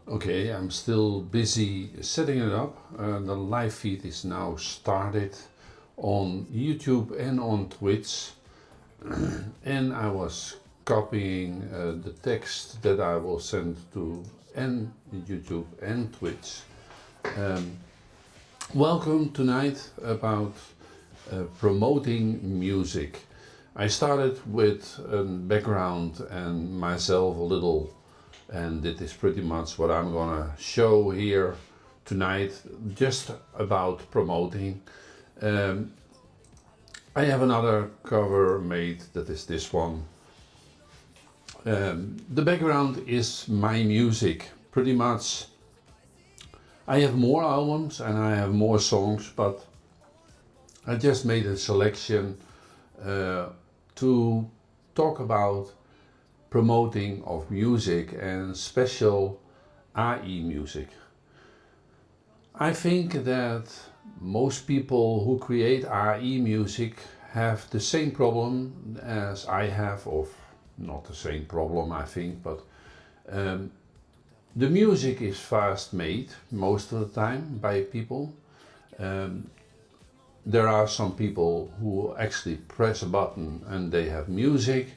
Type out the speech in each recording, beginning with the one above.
Okay, I'm still busy setting it up. The live feed is now started on YouTube and on Twitch, and I was copying the text that I will send to and YouTube and Twitch. Um, Welcome tonight about promoting music. I started with a background and myself a little, and this is pretty much what I'm gonna show here tonight, just about promoting. Um, I have another cover made, that is this one. The background is my music, pretty much. I have more albums and I have more songs, but I just made a selection to talk about promoting of music and special AI music. I think that most people who create AI music have the same problem as I have, or not the same problem I think, but um, the music is fast made most of the time by people. Um, there are some people who actually press a button and they have music,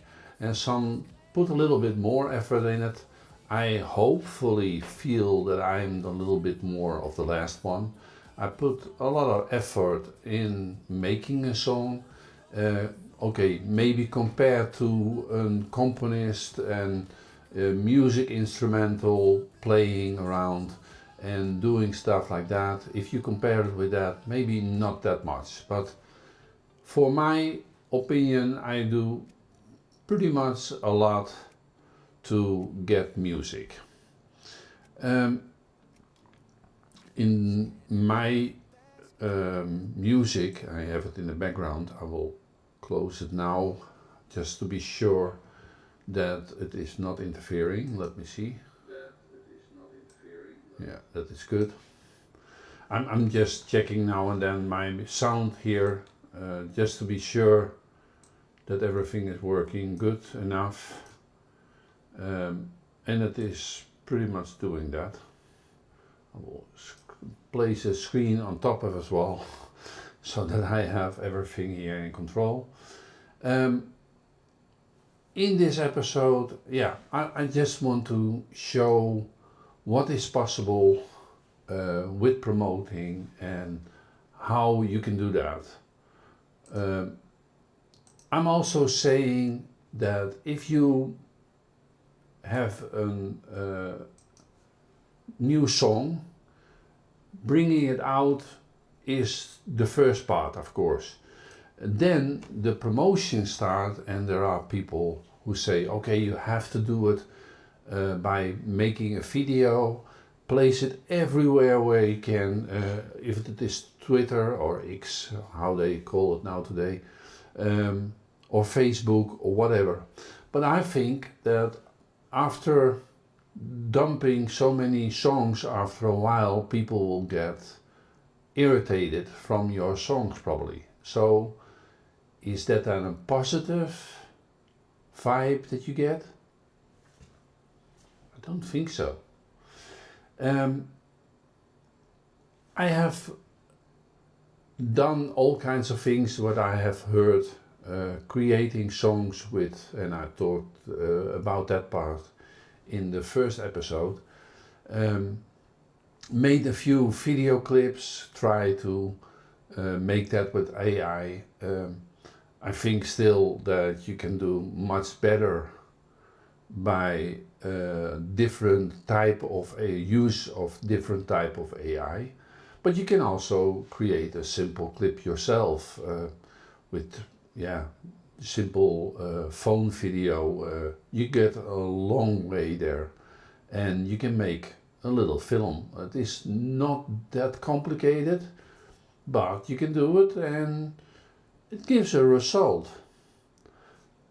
and some put a little bit more effort in it. I hopefully feel that I'm a little bit more of the last one. I put a lot of effort in making a song. Okay, maybe compared to a componist and a music instrumental playing around and doing stuff like that, if you compare it with that, maybe not that much. But for my opinion, I do pretty much a lot to get music. Um, in my music, I have it in the background. I will close it now just to be sure that it is not interfering. Let me see. Yeah, that is good. I'm just checking now and then my sound here, just to be sure that everything is working good enough. And it is pretty much doing that. I will place a screen on top of as well, so that I have everything here in control. In this episode, yeah, I just want to show what is possible with promoting and how you can do that. I'm also saying that if you have a new song, bringing it out is the first part, of course. Then the promotion starts, and there are people who say, okay, you have to do it by making a video, place it everywhere where you can, if it is Twitter or X, how they call it now today, or Facebook or whatever. But I think that after dumping so many songs, after a while people will get irritated from your songs probably. So is that then a positive vibe that you get? I don't think so. I have done all kinds of things what I have heard, creating songs with, and I talked about that part in the first episode. Made a few video clips, try to make that with AI. I think still that you can do much better by different type of a use of different type of AI. But you can also create a simple clip yourself with, yeah, simple phone video. You get a long way there, and you can make a little film. It is not that complicated, but you can do it and it gives a result.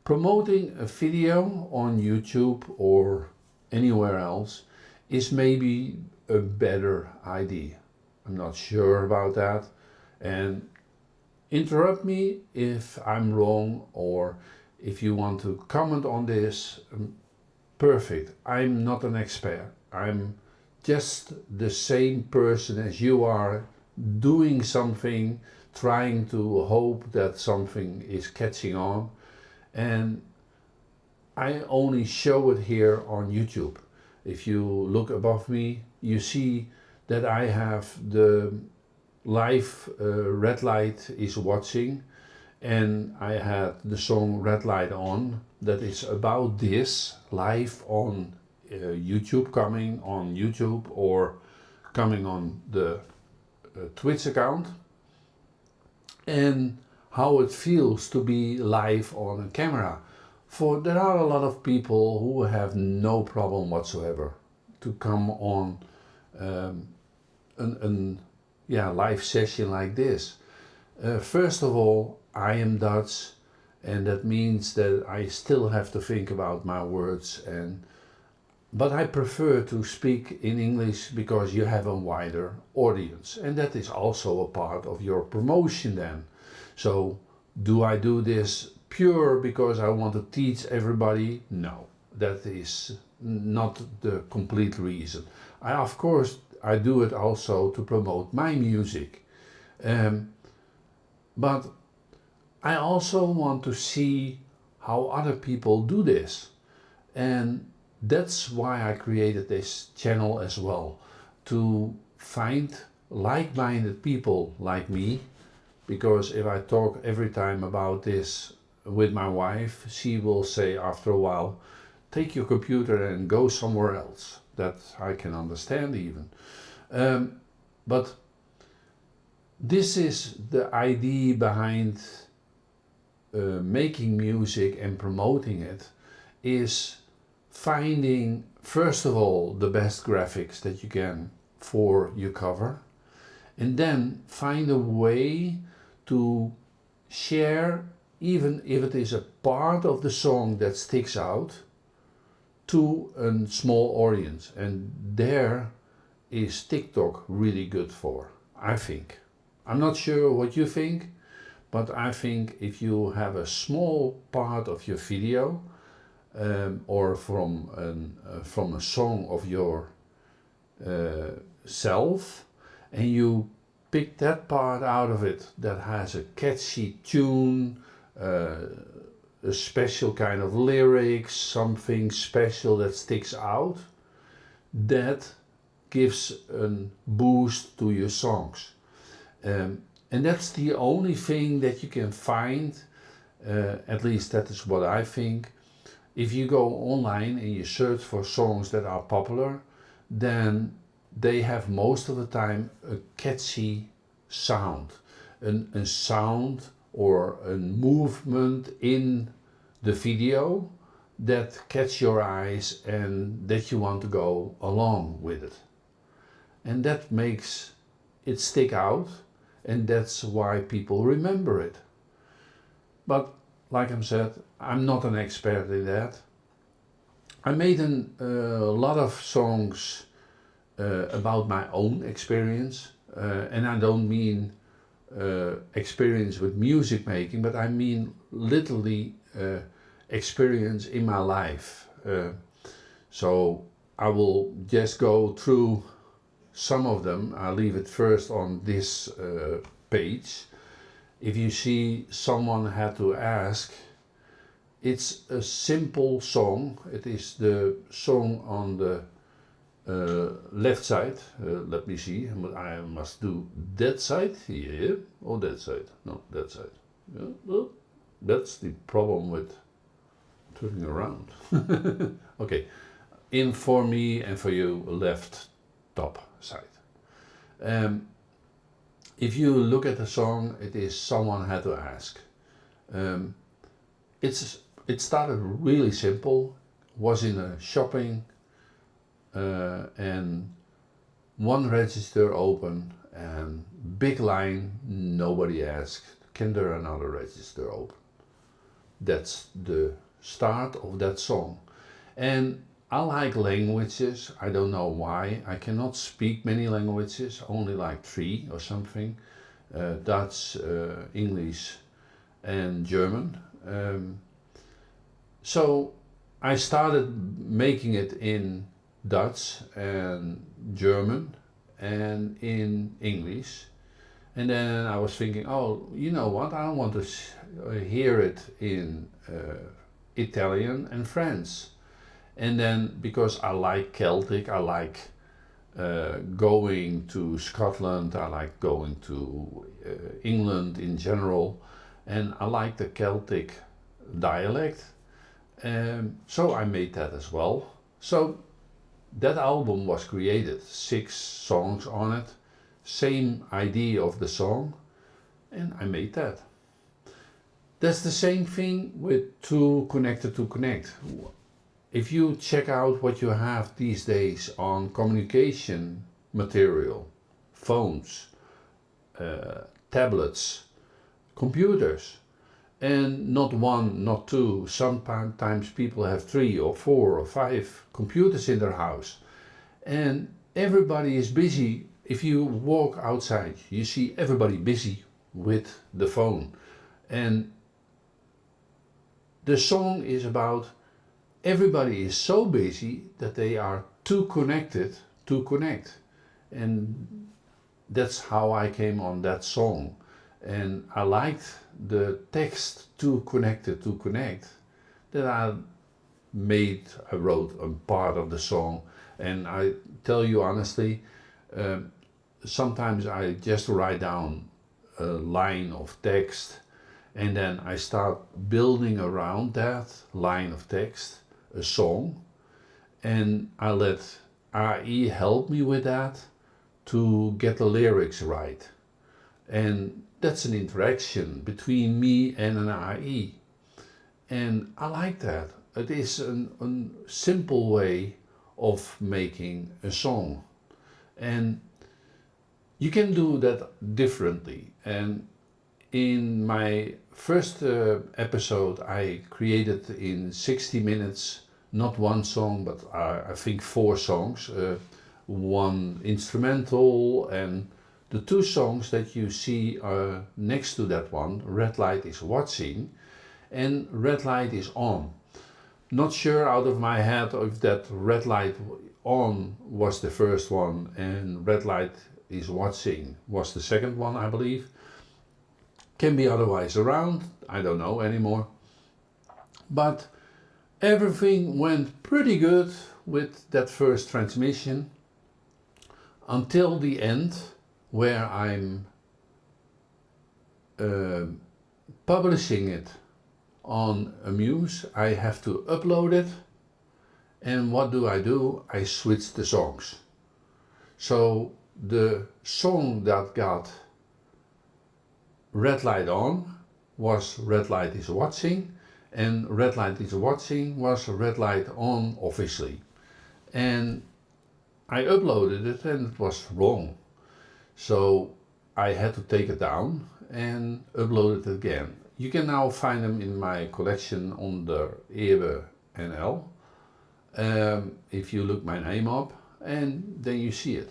Promoting a video on YouTube or anywhere else is maybe a better idea. I'm not sure about that, and interrupt me if I'm wrong, or if you want to comment on this. Perfect. I'm not an expert. I'm just the same person as you are, doing something, trying to hope that something is catching on. And I only show it here on YouTube. If you look above me, you see that I have the live red light is watching, and I had the song Red Light On that is about this live on YouTube, coming on YouTube or coming on the Twitch account, and how it feels to be live on a camera. For there are a lot of people who have no problem whatsoever to come on an live session like this. First of all, I am Dutch, and that means that I still have to think about my words, but I prefer to speak in English because you have a wider audience, and that is also a part of your promotion then. So do I do this pure because I want to teach everybody? No, that is not the complete reason. Of course I do it also to promote my music, but I also want to see how other people do this, and that's why I created this channel as well, to find like-minded people like me. Because if I talk every time about this with my wife, she will say after a while, take your computer and go somewhere else. That I can understand even. But this is the idea behind making music and promoting it, is finding first of all the best graphics that you can for your cover, and then find a way to share, even if it is a part of the song that sticks out, to a small audience. And there is TikTok really good for, I think. I'm not sure what you think, but I think if you have a small part of your video or from a song of your self, and you pick that part out of it that has a catchy tune, a special kind of lyrics, something special that sticks out, that gives a boost to your songs. And that's the only thing that you can find, at least that is what I think. If you go online and you search for songs that are popular, then they have most of the time a catchy sound, a sound or a movement in the video that catch your eyes and that you want to go along with it. And that makes it stick out, and that's why people remember it. But like I said, I'm not an expert in that. I made a lot of songs about my own experience, and I don't mean experience with music making, but I mean literally experience in my life. So I will just go through some of them. I'll leave it first on this page. If you see Someone Had to Ask, it's a simple song. It is the song on the left side. Let me see, I must do that side here, or that side? No, that side. Yeah, well, that's the problem with turning around. Okay, in for me and for you, left top side. If you look at the song, it is Someone Had to Ask. It started really simple, was in a shopping, and one register open and big line, nobody asked, can there another register open? That's the start of that song. And I like languages, I don't know why. I cannot speak many languages, only like 3 or something. Dutch, English and German. So I started making it in Dutch and German and in English. And then I was thinking, oh, you know what, I want to hear it in Italian and French. And then because I like Celtic, I like going to Scotland, I like going to England in general, and I like the Celtic dialect. So I made that as well. So that album was created, 6 songs on it, same idea of the song, and I made that. That's the same thing with Too Connected to Connect. If you check out what you have these days on communication material, phones, tablets, computers, and not one, not two, sometimes people have 3 or 4 or 5 computers in their house, and everybody is busy. If you walk outside, you see everybody busy with the phone, and the song is about everybody is so busy that they are too connected to connect. And that's how I came on that song. And I liked the text, Too Connected to Connect, that I wrote a part of the song. And I tell you honestly, sometimes I just write down a line of text and then I start building around that line of text a song, and I let AI help me with that to get the lyrics right. And that's an interaction between me and an AI. And I like that. It is a simple way of making a song. And you can do that differently. And in my first episode, I created in 60 minutes, not one song, but I think 4 songs, 1 instrumental, and the 2 songs that you see next to that one, Red Light is Watching and Red Light is On. Not sure out of my head if that Red Light On was the first one and Red Light is Watching was the second one, I believe. Can be otherwise around, I don't know anymore. But everything went pretty good with that first transmission until the end, where I'm publishing it on Amuse. I have to upload it, and what do? I switch the songs. So the song that got Red Light On was Red Light is Watching, and Red Light is Watching was Red Light On officially. And I uploaded it and it was wrong. So I had to take it down and upload it again. You can now find them in my collection under Aebenl. If you look my name up, and then you see it.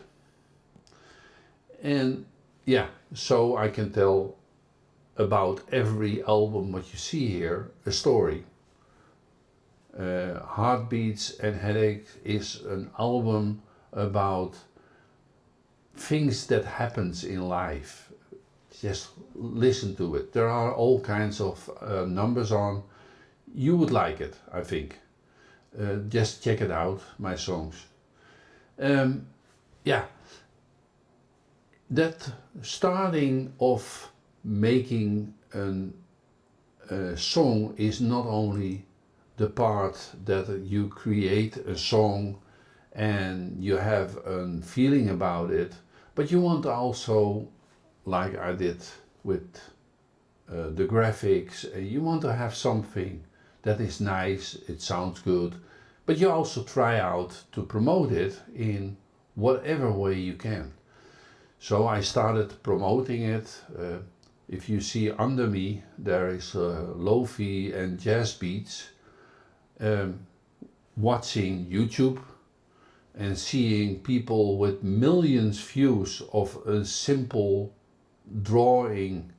And yeah, so I can tell about every album what you see here a story. Heartbeats and Headaches is an album about things that happens in life. Just listen to it. There are all kinds of numbers on. You would like it, I think. Just check it out, my songs. Yeah, that starting of making a song is not only the part that you create a song and you have a feeling about it, but you want to also, like I did with the graphics, you want to have something that is nice, it sounds good, but you also try out to promote it in whatever way you can. So I started promoting it. If you see under me, there is lo-fi and jazz beats. Watching YouTube and seeing people with millions views of a simple drawing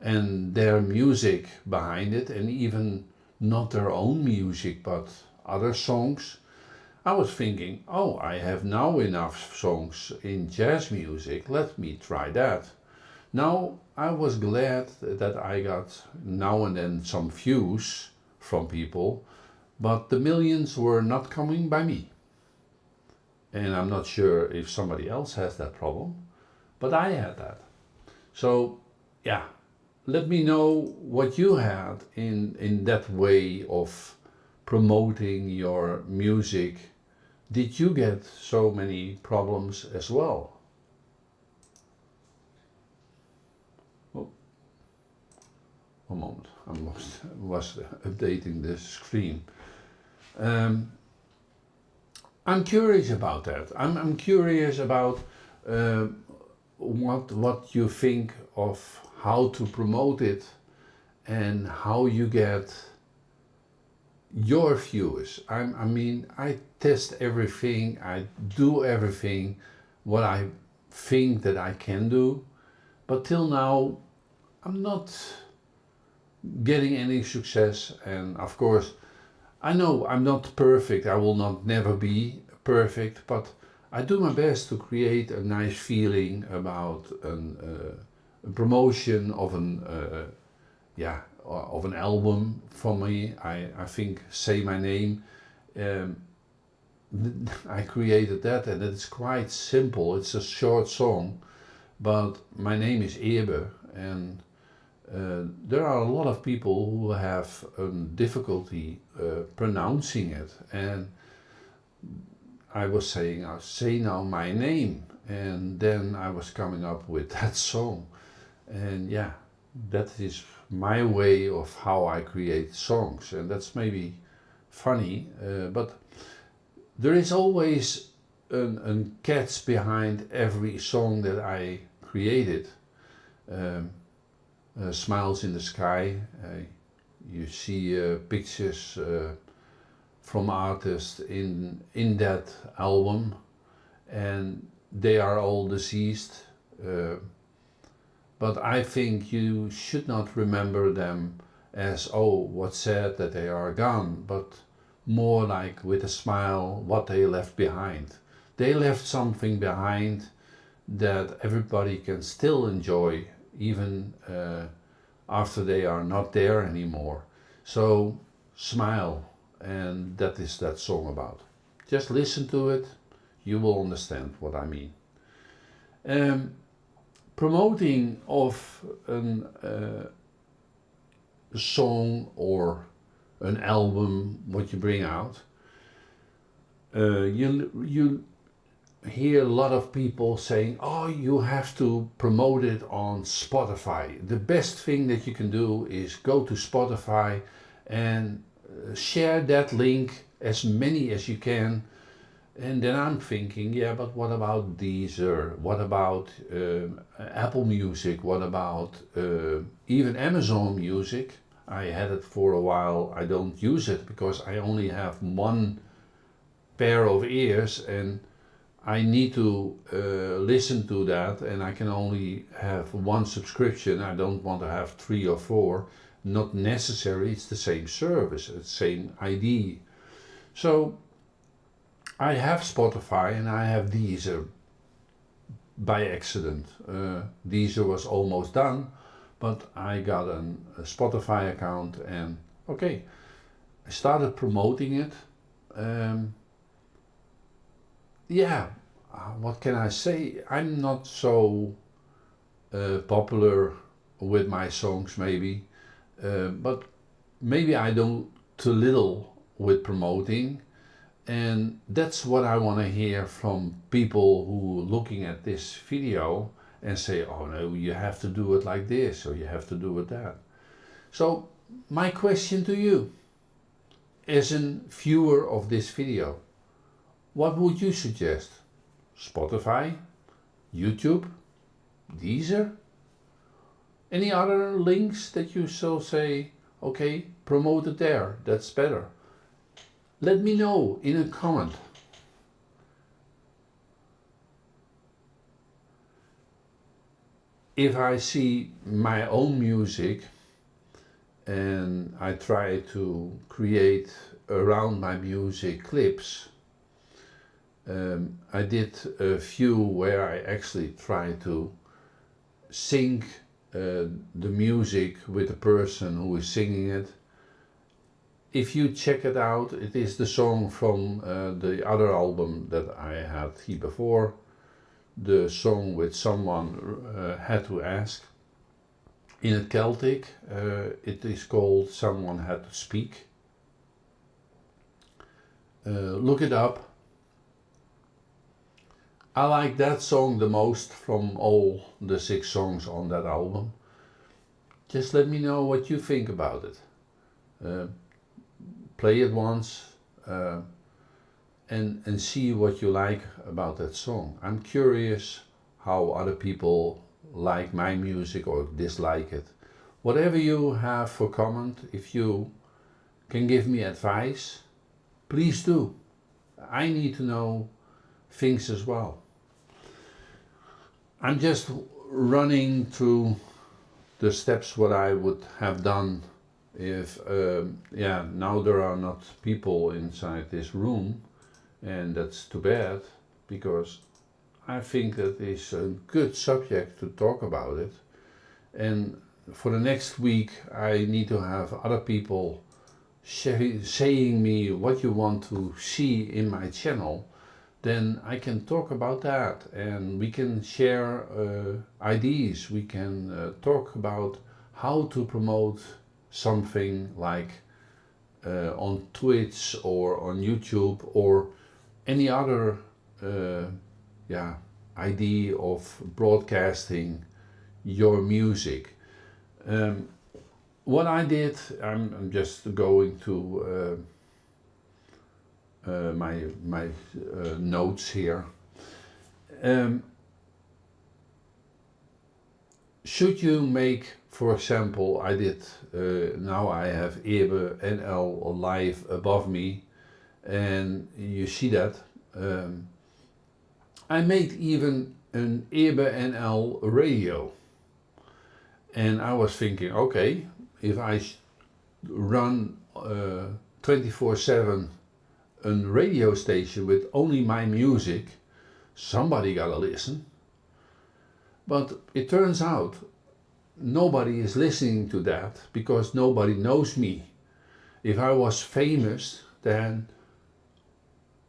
and their music behind it, and even not their own music but other songs. I was thinking, oh, I have now enough songs in jazz music, let me try that. Now, I was glad that I got now and then some views from people, but the millions were not coming by me. And I'm not sure if somebody else has that problem, but I had that. So, yeah, let me know what you had in that way of promoting your music. Did you get so many problems as well? Oh, one moment, was updating the screen. Um, I'm curious about that. I'm curious about uh, what you think of how to promote it and how you get your viewers. I mean, I test everything, I do everything what I think that I can do, but till now I'm not getting any success. And of course, I know I'm not perfect, I will not never be perfect, but I do my best to create a nice feeling about a promotion of an album from me. I think Say My Name, um, I created that, and it's quite simple. It's a short song, but my name is Aebenl, and there are a lot of people who have difficulty pronouncing it, and I was saying, say now my name, and then I was coming up with that song, and yeah, that is my way of how I create songs, and that's maybe funny, but there is always a catch behind every song that I created. Um, Smiles in the Sky, you see pictures from artists in that album, and they are all deceased. Uh, but I think you should not remember them as, oh, what's sad that they are gone, but more like with a smile what they left behind. They left something behind that everybody can still enjoy even after they are not there anymore. So smile, and that is that song about. Just listen to it, you will understand what I mean. Promoting of a song or an album, what you bring out, you hear a lot of people saying, oh, you have to promote it on Spotify. The best thing that you can do is go to Spotify and share that link as many as you can. And then I'm thinking, yeah, but what about Deezer? What about Apple Music? What about even Amazon Music? I had it for a while. I don't use it because I only have one pair of ears and I need to listen to that, and I can only have one subscription. I don't want to have 3 or 4. Not necessary, it's the same service, it's the same ID. So I have Spotify and I have Deezer by accident. Deezer was almost done, but I got a Spotify account, and okay, I started promoting it. Yeah, what can I say? I'm not so popular with my songs, maybe, but maybe I do too little with promoting, and that's what I want to hear from people who are looking at this video and say, oh no, you have to do it like this, or you have to do it that. So my question to you, as a viewer of this video, what would you suggest? Spotify? YouTube? Deezer? Any other links that you so say, okay, promote it there, that's better? Let me know in a comment. If I see my own music and I try to create around my music clips, I did a few where I actually try to sync the music with the person who is singing it. If you check it out, it is the song from the other album that I had here before, the song with Someone Had to Ask. In it Celtic, it is called Someone Had to Speak. Look it up. I like that song the most from all the 6 songs on that album. Just let me know what you think about it. Play it once and see what you like about that song. I'm curious how other people like my music or dislike it. Whatever you have for comment, if you can give me advice, please do. I need to know things as well. I'm just running through the steps what I would have done if, now there are not people inside this room, and that's too bad, because I think that is a good subject to talk about it. And for the next week I need to have other people saying me what you want to see in my channel. Then I can talk about that and we can share ideas. We can talk about how to promote something like on Twitch or on YouTube or any other idea of broadcasting your music. What I did, I'm just going to my notes here. Should you make, for example, I did, now I have Aebenl live above me, and you see that. I made even an Aebenl radio, and I was thinking, okay, if I run 24/7 a radio station with only my music, somebody gotta listen. But it turns out nobody is listening to that because nobody knows me. If I was famous, then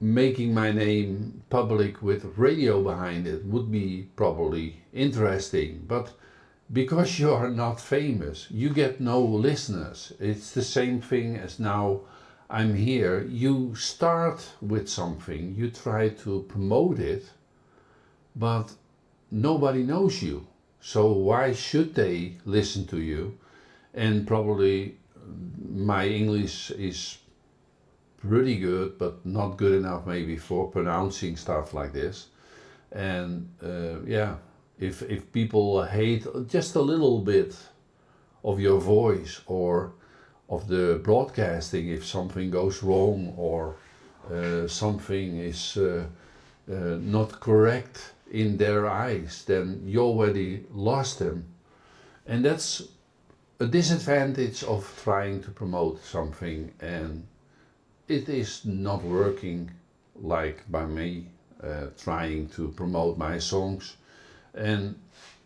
making my name public with radio behind it would be probably interesting. But because you are not famous, you get no listeners. It's the same thing as now I'm here. You start with something, you try to promote it, but nobody knows you. So why should they listen to you? And probably my English is pretty good, but not good enough maybe for pronouncing stuff like this. And if people hate just a little bit of your voice or of the broadcasting, if something goes wrong or something is not correct in their eyes, then you already lost them. And that's a disadvantage of trying to promote something, and it is not working like by me trying to promote my songs. And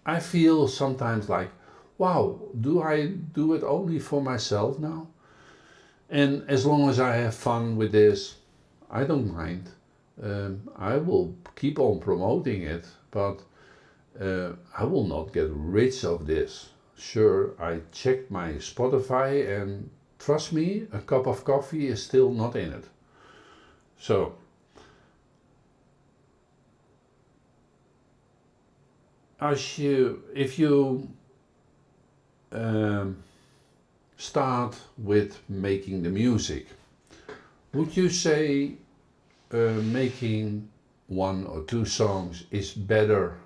I feel sometimes like, wow, do I do it only for myself now? And as long as I have fun with this, I don't mind. I will keep on promoting it, but I will not get rich of this. Sure, I checked my Spotify and trust me, a cup of coffee is still not in it. So, if you start with making the music, would you say making 1 or 2 songs is better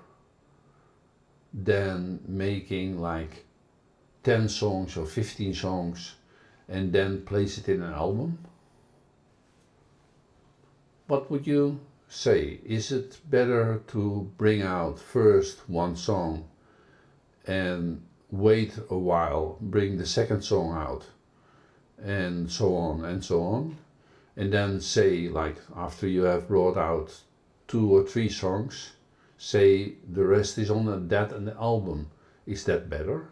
than making like 10 songs or 15 songs and then place it in an album? What would you say? Is it better to bring out first 1 song and wait a while, bring the second song out, and so on and so on, and then say, like, after you have brought out 2 or 3 songs, say the rest is on that and the album. Is that better?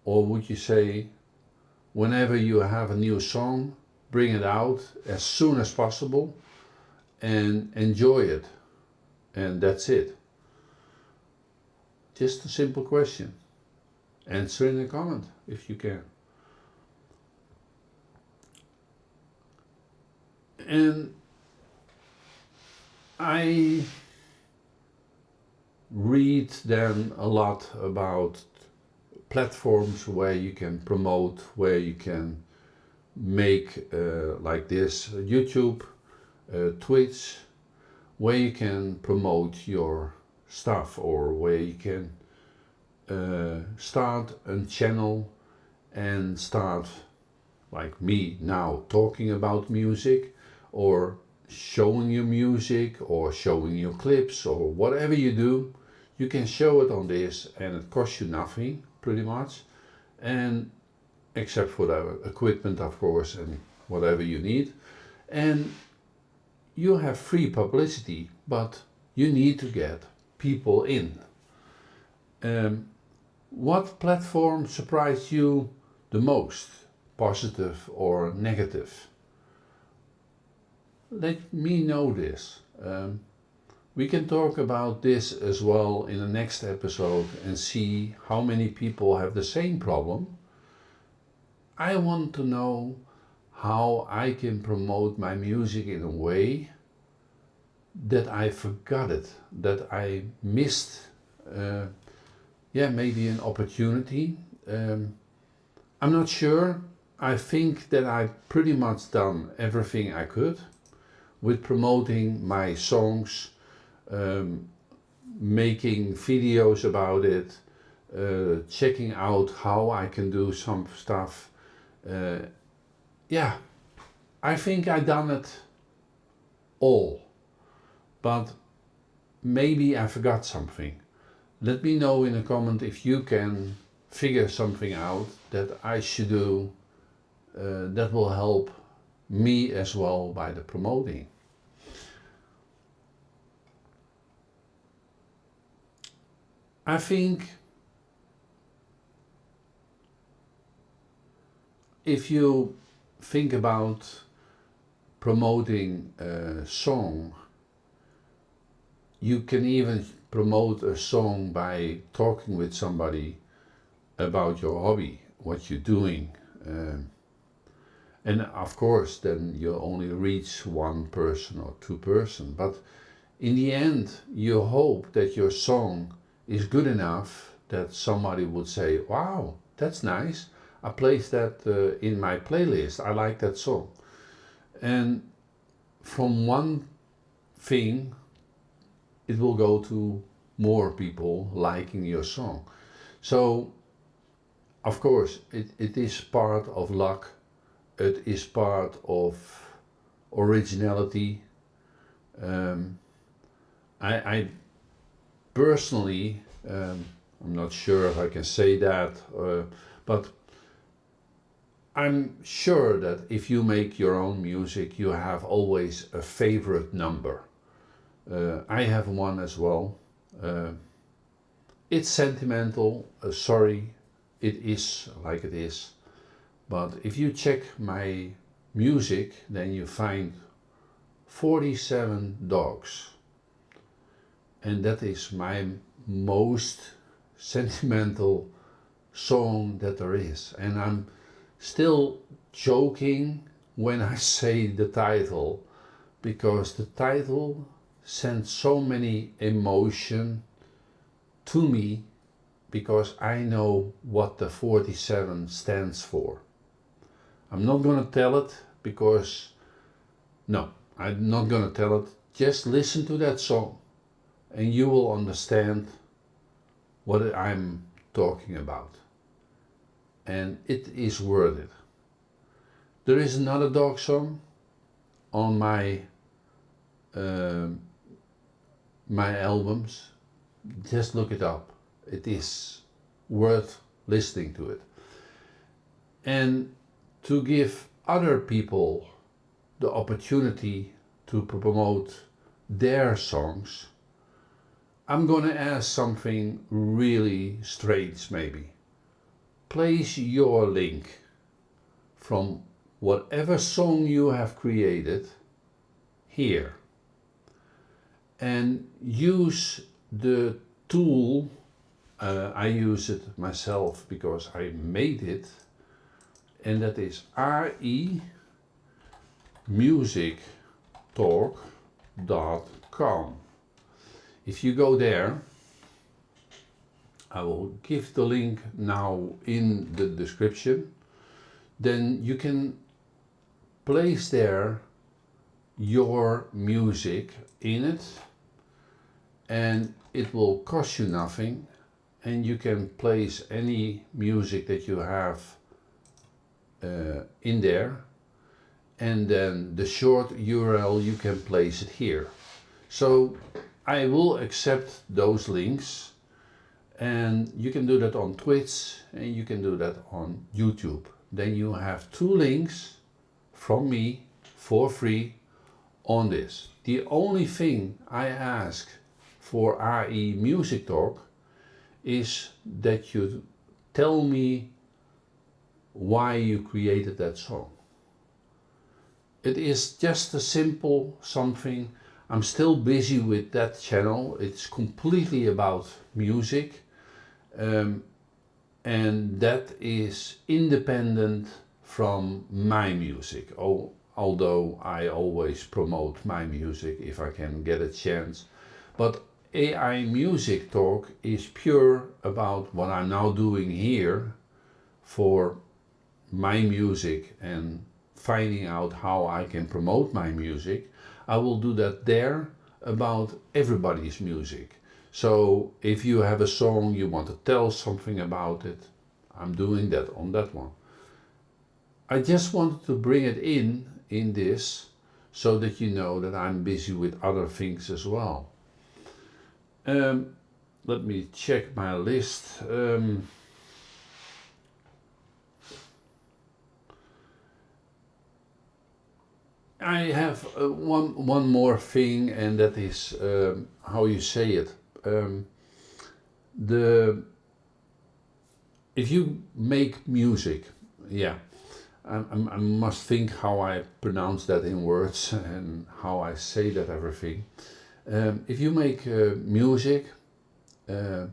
Or would you say, whenever you have a new song, bring it out as soon as possible and enjoy it, and that's it? Just a simple question. Answer in a comment if you can. And I read then a lot about platforms where you can promote, where you can make like this YouTube, Twitch, where you can promote your stuff, or where you can start a channel and start, like me now, talking about music, or showing you music, or showing you clips, or whatever you do. You can show it on this and it costs you nothing, pretty much, and except for the equipment, of course, and whatever you need. And you have free publicity, but you need to get people in. What platform surprised you the most, positive or negative? Let me know this. We can talk about this as well in the next episode and see how many people have the same problem. I want to know how I can promote my music in a way that I forgot it, that I missed, maybe an opportunity. I'm not sure. I think that I've pretty much done everything I could with promoting my songs, making videos about it, checking out how I can do some stuff. I think I done it all, but maybe I forgot something. Let me know in a comment if you can figure something out that I should do that will help me as well by the promoting. I think if you think about promoting a song, you can even promote a song by talking with somebody about your hobby, what you're doing. And of course, then you only reach 1 person or 2 person. But in the end, you hope that your song is good enough that somebody would say, wow, that's nice. I placed that in my playlist. I like that song. And from one thing, it will go to more people liking your song. So, of course, it is part of luck. It is part of originality. I personally, I'm not sure if I can say that, but I'm sure that if you make your own music, you have always a favorite number. I have one as well. It's sentimental, sorry, it is like it is. But if you check my music, then you find 47 dogs. And that is my most sentimental song that there is. And I'm still joking when I say the title, because the title sends so many emotion to me, because I know what the 47 stands for. I'm not gonna tell it because, no, I'm not gonna tell it. Just listen to that song and you will understand what I'm talking about. And it is worth it. There is another dog song on my my albums. Just look it up. It is worth listening to it. And to give other people the opportunity to promote their songs, I'm gonna ask something really strange maybe. Place your link from whatever song you have created here and use the tool. I use it myself because I made it, and that is remusictalk.com. If you go there, I will give the link now in the description, then you can place there your music in it, and it will cost you nothing, and you can place any music that you have in there, and then the short URL you can place it here. So I will accept those links, and you can do that on Twitch and you can do that on YouTube. Then you have 2 links from me for free on this. The only thing I ask for RE Music Talk is that you tell me why you created that song. It is just a simple something. I'm still busy with that channel. It's completely about music, and that is independent from my music. Although I always promote my music if I can get a chance. But AI Music Talk is pure about what I'm now doing here for my music and finding out how I can promote my music. I will do that there about everybody's music. So if you have a song, you want to tell something about it, I'm doing that on that one. I just wanted to bring it in this so that you know that I'm busy with other things as well. Let me check my list. I have one more thing, and that is how you say it. If you make music, yeah, I must think how I pronounce that in words and how I say that everything. If you make music, do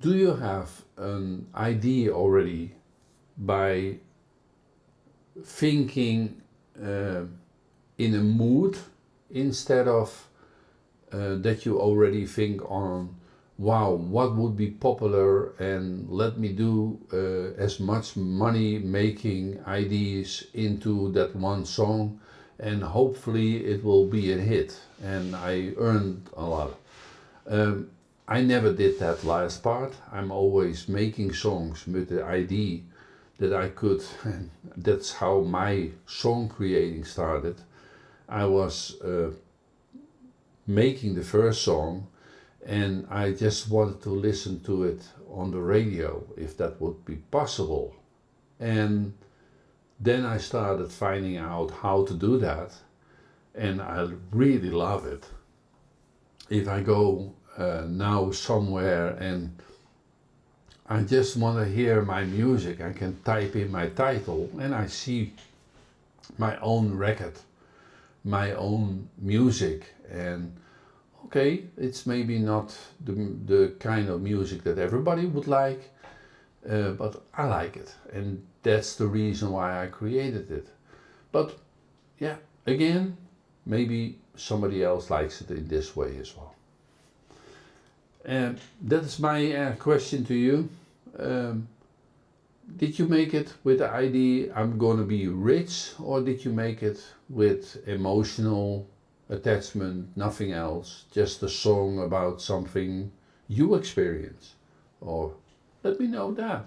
you have an idea already by thinking in a mood instead of that you already think on, wow, what would be popular, and let me do as much money making ideas into that one song, and hopefully it will be a hit and I earned a lot. I never did that last part. I'm always making songs with the idea that I could, and that's how my song creating started. I was making the first song, and I just wanted to listen to it on the radio if that would be possible. And then I started finding out how to do that, and I really love it. If I go now somewhere and I just want to hear my music, I can type in my title and I see my own record, my own music, and okay, it's maybe not the kind of music that everybody would like, but I like it, and that's the reason why I created it. But yeah, again, maybe somebody else likes it in this way as well. And that's my question to you. Did you make it with the idea I'm gonna be rich, or did you make it with emotional attachment, nothing else, just a song about something you experience? Or let me know that.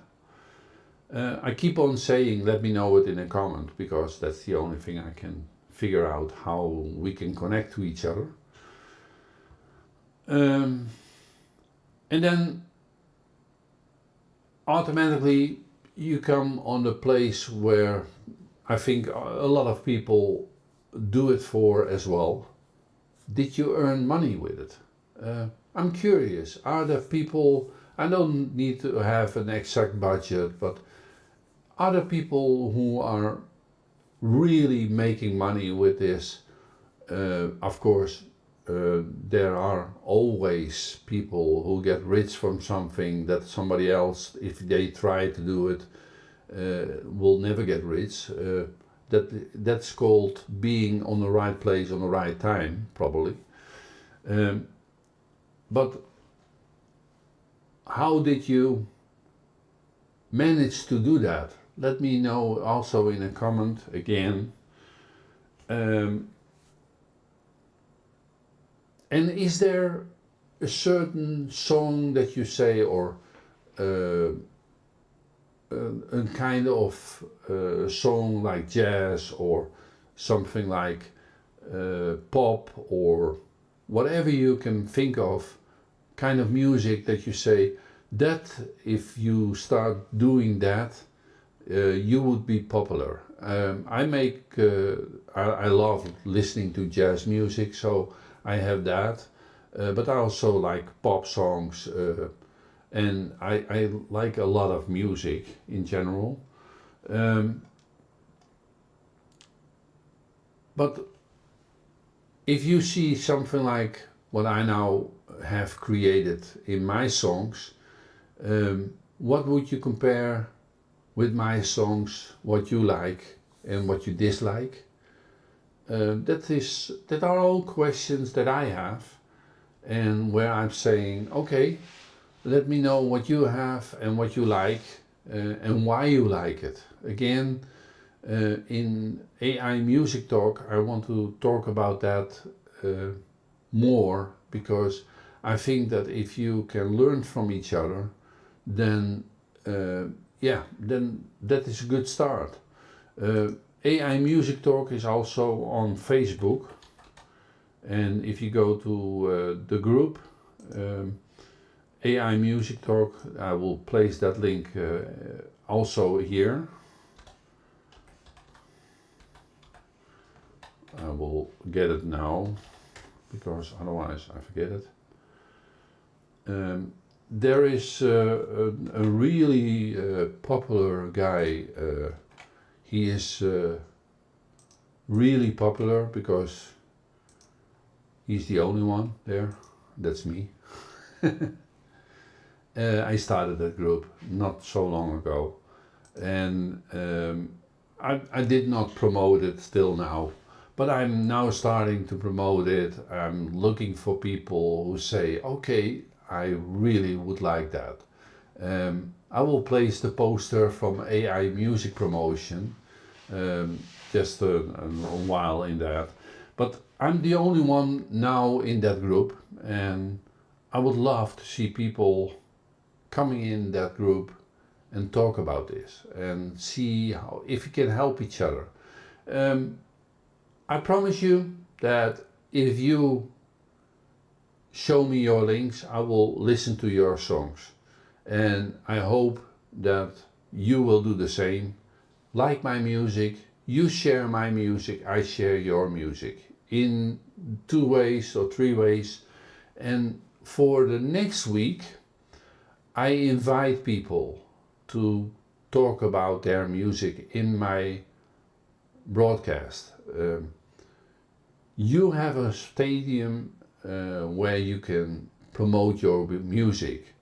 I keep on saying let me know it in a comment, because that's the only thing I can figure out how we can connect to each other. And then automatically you come on the place where I think a lot of people do it for as well. did you earn money with it? I'm curious, are there people, I don't need to have an exact budget, but are there people who are really making money with this? Of course, there are always people who get rich from something that somebody else, if they try to do it, will never get rich. That's called being on the right place on the right time, probably. But how did you manage to do that? Let me know also in a comment again. And is there a certain song that you say, or a kind of song like jazz or something like pop or whatever you can think of, kind of music that you say that if you start doing that, you would be popular. I love listening to jazz music, so I have that, but I also like pop songs, and I like a lot of music in general. But if you see something like what I now have created in my songs, what would you compare with my songs, what you like and what you dislike? That are all questions that I have, and where I'm saying, okay, let me know what you have and what you like, and why you like it. Again, in AI Music Talk, I want to talk about that more, because I think that if you can learn from each other, then then that is a good start. AI Music Talk is also on Facebook, and if you go to the group AI Music Talk, I will place that link also here. I will get it now, because otherwise I forget it. There is a really popular guy. He is really popular because he's the only one there. That's me. I started that group not so long ago, and I did not promote it till now, but I'm now starting to promote it. I'm looking for people who say, okay, I really would like that. I will place the poster from AI Music Promotion just a while in that. But I'm the only one now in that group, and I would love to see people coming in that group and talk about this and see how, if we can help each other. I promise you that if you show me your links, I will listen to your songs, and I hope that you will do the same. Like my music, you share my music, I share your music in 2 ways or 3 ways. And for the next week, I invite people to talk about their music in my broadcast. You have a stadium where you can promote your music.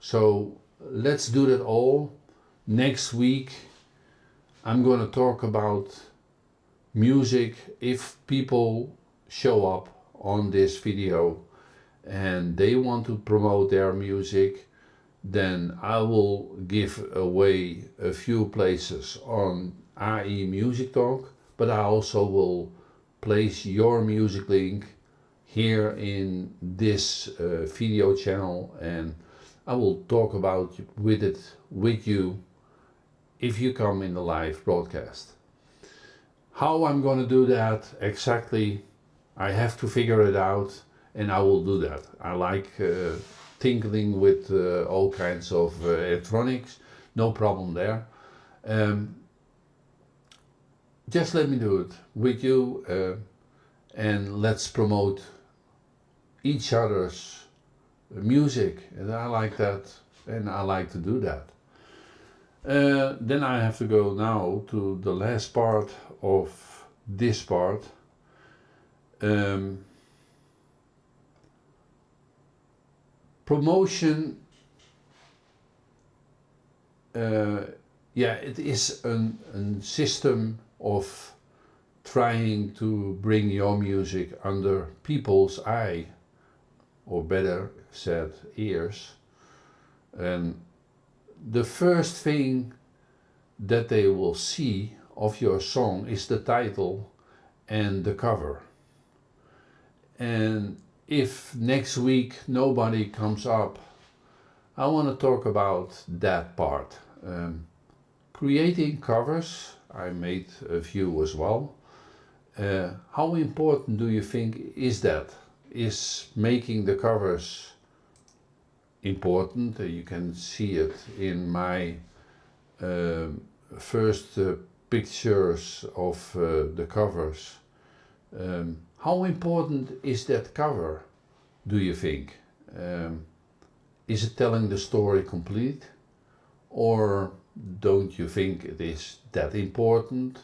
So let's do that all. Next week I'm going to talk about music. If people show up on this video and they want to promote their music, then I will give away a few places on AI Music Talk, but I also will place your music link here in this video channel, and I will talk about it with you if you come in the live broadcast. How I'm going to do that exactly, I have to figure it out, and I will do that. I like tinkling with all kinds of electronics, no problem there. Just let me do it with you, and let's promote each other's music, and I like that, and I like to do that. Then I have to go now to the last part of this part. Promotion, it is a system of trying to bring your music under people's eye, or better said, ears. And the first thing that they will see of your song is the title and the cover. And if next week nobody comes up, I want to talk about that part. Creating covers, I made a few as well. How important do you think is that? Is making the covers important? You can see it in my first pictures of the covers. How important is that cover, do you think? Is it telling the story complete? Or don't you think it is that important?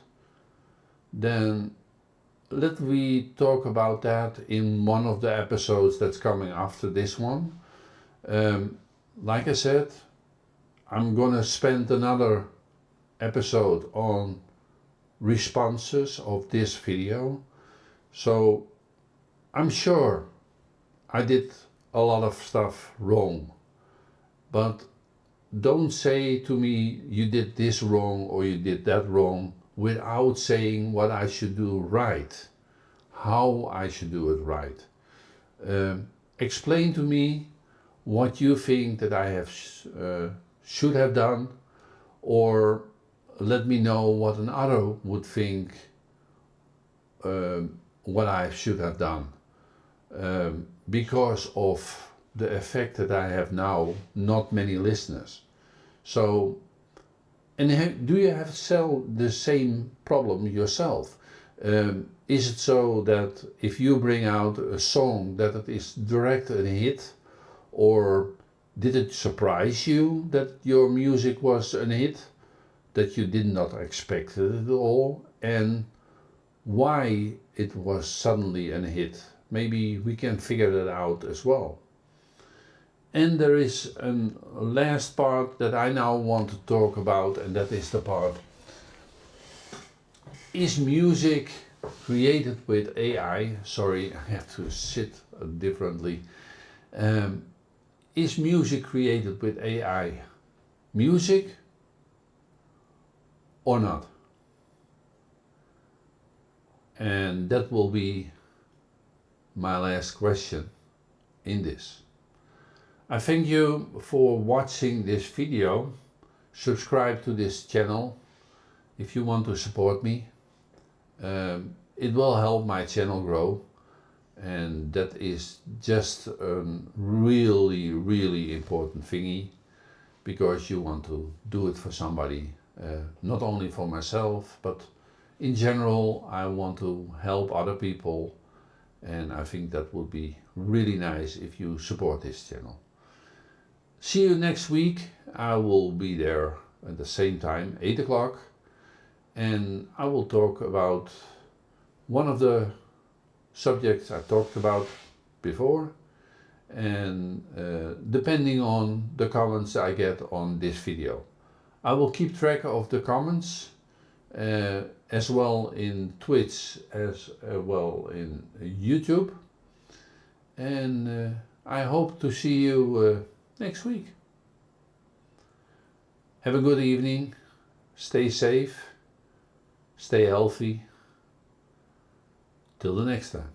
Then let we talk about that in one of the episodes that's coming after this one. Like I said, I'm gonna spend another episode on responses of this video. So I'm sure I did a lot of stuff wrong, but don't say to me you did this wrong or you did that wrong without saying what I should do right, how I should do it right. Explain to me what you think that I have should have done, or let me know what another would think what I should have done, because of the effect that I have now, not many listeners. So, and do you have the same problem yourself? Is it so that if you bring out a song that it is direct a hit, or did it surprise you that your music was a hit, that you did not expect it at all, and why it was suddenly a hit? Maybe we can figure that out as well. And there is a last part that I now want to talk about, and that is the part: is music created with AI? Sorry, I have to sit differently. Is music created with AI music or not? And that will be my last question in this. I thank you for watching this video. Subscribe to this channel if you want to support me. It will help my channel grow, and that is just a really, really important thingy, because you want to do it for somebody, not only for myself, but in general. I want to help other people, and I think that would be really nice if you support this channel. See you next week. I will be there at the same time, 8 o'clock, and I will talk about one of the subjects I talked about before, and depending on the comments I get on this video. I will keep track of the comments as well in Twitch, as well in YouTube, and I hope to see you next week. Have a good evening, stay safe, stay healthy. Till the next time.